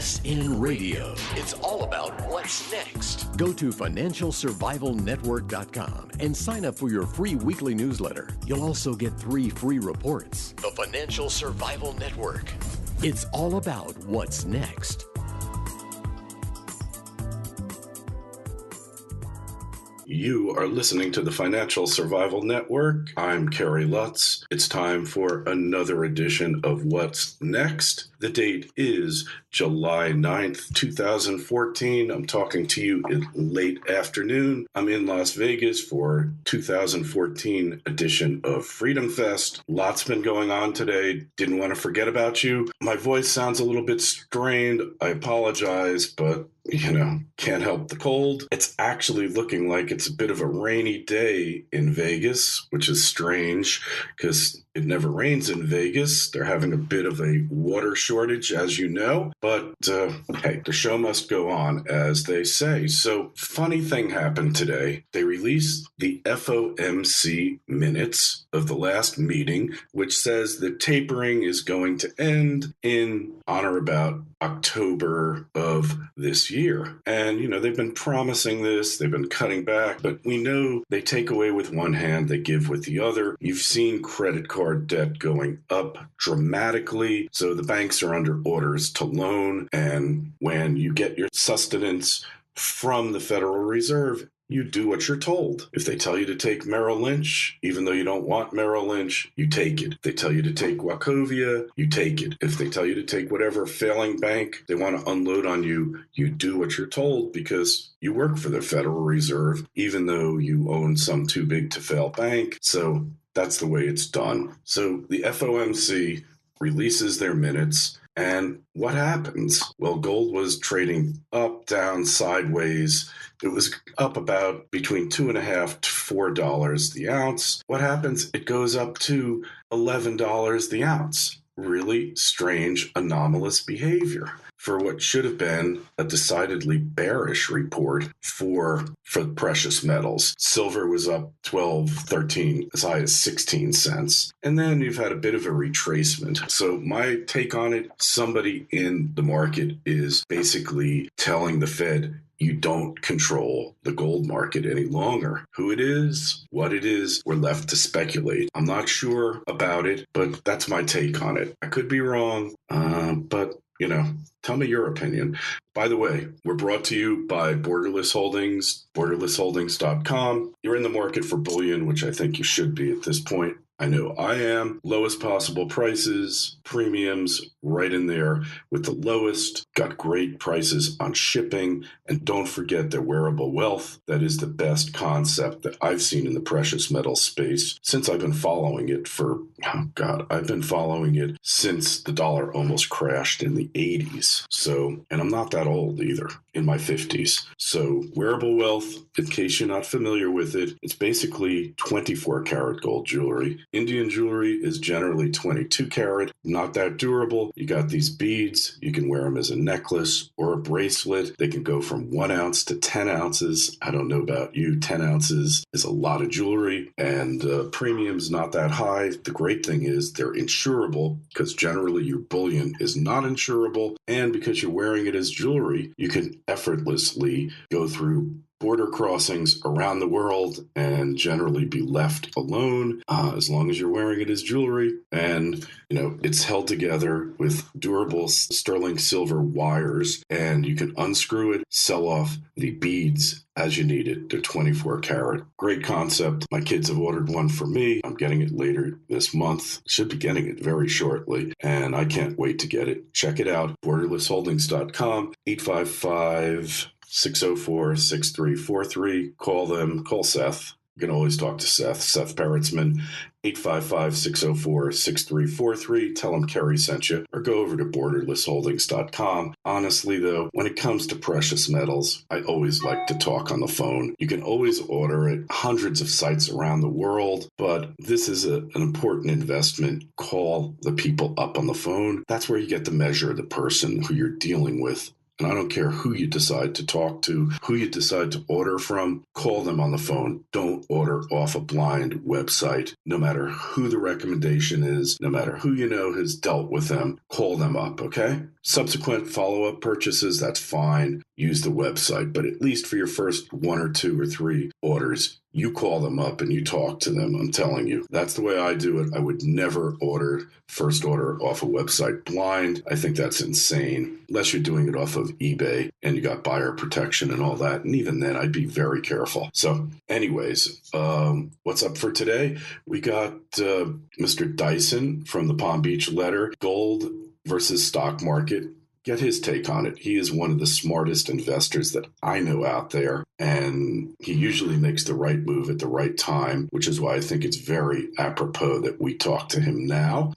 Best in radio. It's all about what's next. Go to financialsurvivalnetwork.com and sign up for your free weekly newsletter. You'll also get 3 free reports. The Financial Survival Network. It's all about what's next. You are listening to the Financial Survival Network. I'm Kerry Lutz. It's time for another edition of What's Next. The date is July 9th, 2014. I'm talking to you in late afternoon. I'm in Las Vegas for 2014 edition of Fredomfest. Lots been going on today. Didn't want to forget about you. My voice sounds a little bit strained. I apologize, but can't help the cold. It's actually looking like it's a bit of a rainy day in Vegas, which is strange because it never rains in Vegas. They're having a bit of a water shortage, as you know. But hey, the show must go on, as they say. So, funny thing happened today. They released the FOMC minutes of the last meeting, which says the tapering is going to end on or about October of this year. And, they've been promising this, they've been cutting back, but we know they take away with one hand, they give with the other. You've seen credit card debt going up dramatically, so the banks are under orders to loan, and when you get your sustenance from the Federal Reserve, you do what you're told. If they tell you to take Merrill Lynch, even though you don't want Merrill Lynch, you take it. If they tell you to take Wachovia, you take it. If they tell you to take whatever failing bank they want to unload on you, you do what you're told because you work for the Federal Reserve, even though you own some too big to fail bank. So that's the way it's done. So the FOMC releases their minutes. And what happens? Well, gold was trading up, down, sideways. It was up about between $2.50 to $4 the ounce. What happens? It goes up to $11 the ounce. Really strange, anomalous behavior for what should have been a decidedly bearish report for precious metals. Silver was up 12, 13, as high as 16 cents. And then you've had a bit of a retracement. So my take on it, somebody in the market is basically telling the Fed, you don't control the gold market any longer. Who it is, what it is, we're left to speculate. I'm not sure about it, but that's my take on it. I could be wrong, but tell me your opinion. By the way, we're brought to you by Borderless Holdings, borderlessholdings.com. You're in the market for bullion, which I think you should be at this point. I know I am. Lowest possible prices, premiums right in there with the lowest. Got great prices on shipping. And don't forget their wearable wealth. That is the best concept that I've seen in the precious metal space since I've been following it I've been following it since the dollar almost crashed in the 80s. So, and I'm not that old either, in my 50s. So wearable wealth, in case you're not familiar with it, it's basically 24 karat gold jewelry. Indian jewelry is generally 22 karat, not that durable. You got these beads, you can wear them as a necklace or a bracelet. They can go from 1 ounce to 10 ounces. I don't know about you, 10 ounces is a lot of jewelry, and premium's not that high. The great thing is they're insurable because generally your bullion is not insurable, and because you're wearing it as jewelry, you can effortlessly go through border crossings around the world and generally be left alone as long as you're wearing it as jewelry. And, it's held together with durable sterling silver wires, and you can unscrew it, sell off the beads as you need it. They're 24 karat. Great concept. My kids have ordered one for me. I'm getting it later this month. Should be getting it very shortly, and I can't wait to get it. Check it out. Borderlessholdings.com, 855-604-6343. Call them. Call Seth. You can always talk to Seth Peretzman, 855-604-6343. Tell him Kerry sent you, or go over to borderlessholdings.com. Honestly, though, when it comes to precious metals, I always like to talk on the phone. You can always order it, hundreds of sites around the world, but this is an important investment. Call the people up on the phone. That's where you get the measure of the person who you're dealing with And I don't care who you decide to talk to, who you decide to order from, call them on the phone. Don't order off a blind website. No matter who the recommendation is, no matter who you know has dealt with them, call them up, okay? Subsequent follow-up purchases, that's fine. Use the website. But at least for your first 1 or 2 or 3 orders, you call them up and you talk to them. I'm telling you, that's the way I do it. I would never first order off a website blind. I think that's insane, unless you're doing it off of eBay and you got buyer protection and all that. And even then, I'd be very careful. So anyways, what's up for today? We got Mr. Dyson from the Palm Beach Letter, gold versus stock market. Get his take on it. He is one of the smartest investors that I know out there, and he usually makes the right move at the right time, which is why I think it's very apropos that we talk to him now.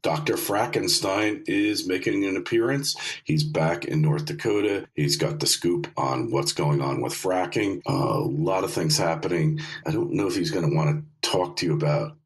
Dr. Frackenstein is making an appearance. He's back in North Dakota. He's got the scoop on what's going on with fracking. A lot of things happening. I don't know if he's going to want to talk to you about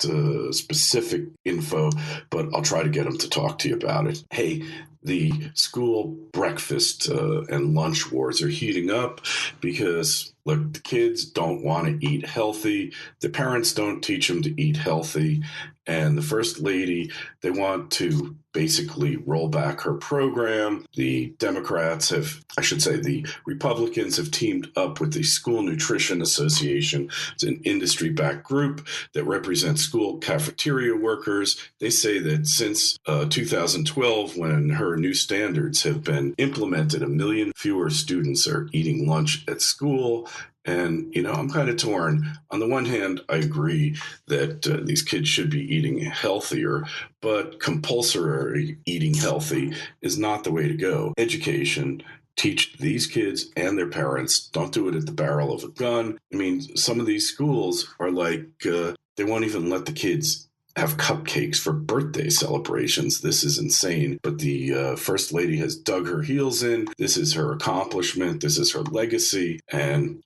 specific info, but I'll try to get him to talk to you about it. Hey, the school breakfast and lunch wars are heating up because, look, the kids don't want to eat healthy. The parents don't teach them to eat healthy. And the First Lady, they want to basically roll back her program. The Democrats the Republicans have teamed up with the School Nutrition Association. It's an industry-backed group that represents school cafeteria workers. They say that since 2012, when her new standards have been implemented, 1 million fewer students are eating lunch at school. And, I'm kind of torn. On the one hand, I agree that these kids should be eating healthier, but compulsory eating healthy is not the way to go. Education. Teach these kids and their parents. Don't do it at the barrel of a gun. I mean, some of these schools are like, they won't even let the kids have cupcakes for birthday celebrations. This is insane. But the First Lady has dug her heels in. This is her accomplishment. This is her legacy. And,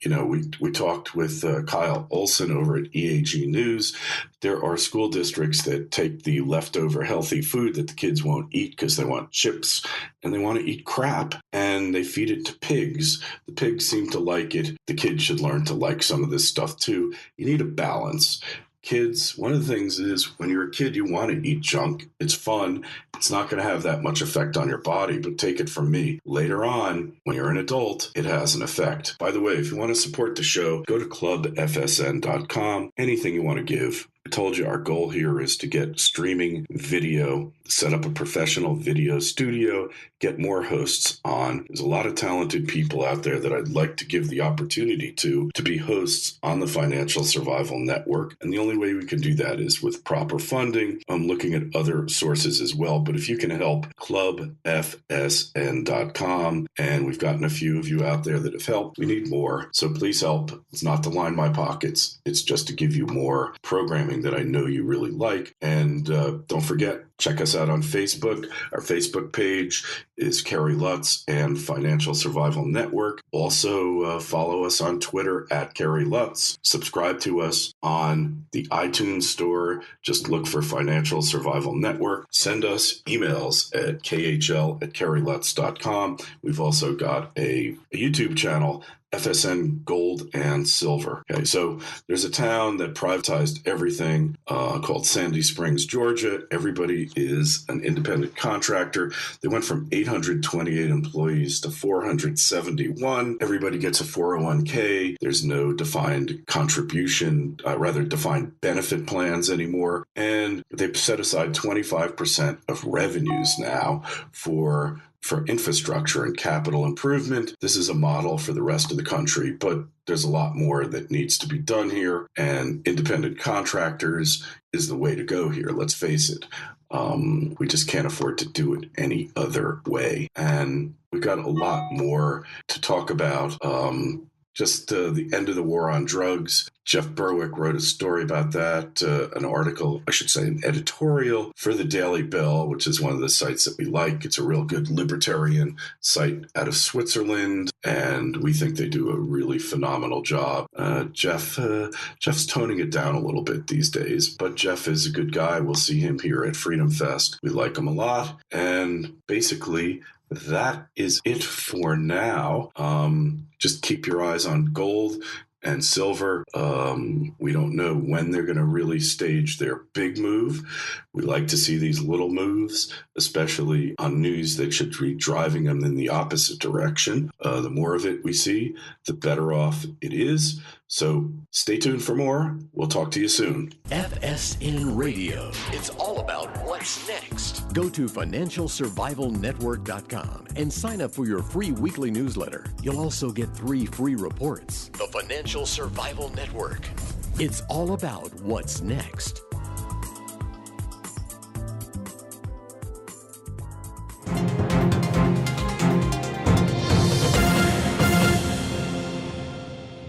we talked with Kyle Olson over at EAG News. There are school districts that take the leftover healthy food that the kids won't eat because they want chips and they want to eat crap, and they feed it to pigs. The pigs seem to like it. The kids should learn to like some of this stuff too. You need a balance. Kids, one of the things is when you're a kid, you want to eat junk. It's fun. It's not going to have that much effect on your body, but take it from me. Later on, when you're an adult, it has an effect. By the way, if you want to support the show, go to clubfsn.com. Anything you want to give. I told you our goal here is to get streaming video, set up a professional video studio, get more hosts on. There's a lot of talented people out there that I'd like to give the opportunity to be hosts on the Financial Survival Network. And the only way we can do that is with proper funding. I'm looking at other sources as well. But if you can help, clubfsn.com. And we've gotten a few of you out there that have helped. We need more. So please help. It's not to line my pockets. It's just to give you more programming that I know you really like. And don't forget, check us out on Facebook. Our Facebook page is Kerry Lutz and Financial Survival Network. Also, follow us on Twitter at Kerry Lutz. Subscribe to us on the iTunes store. Just look for Financial Survival Network. Send us emails at khl@kerrylutz.com. We've also got a YouTube channel, FSN Gold and Silver. Okay, so there's a town that privatized everything called Sandy Springs, Georgia. Everybody is an independent contractor. They went from 828 employees to 471. Everybody gets a 401k. There's no defined contribution, defined benefit plans anymore. And they've set aside 25% of revenues now for infrastructure and capital improvement. This is a model for the rest of the country, but there's a lot more that needs to be done here, and independent contractors is the way to go here. Let's face it. We just can't afford to do it any other way. And we've got a lot more to talk about. The end of the war on drugs. Jeff Berwick wrote a story about that, an editorial for the Daily Bell, which is one of the sites that we like. It's a real good libertarian site out of Switzerland, and we think they do a really phenomenal job. Jeff's toning it down a little bit these days, but Jeff is a good guy. We'll see him here at Fredomfest. We like him a lot, and basically, that is it for now. Just keep your eyes on gold and silver. We don't know when they're going to really stage their big move. We like to see these little moves, especially on news that should be driving them in the opposite direction. The more of it we see, the better off it is. So stay tuned for more. We'll talk to you soon. FSN Radio. It's all about what's next. Go to financialsurvivalnetwork.com and sign up for your free weekly newsletter. You'll also get 3 free reports. The Financial Survival Network. It's all about what's next.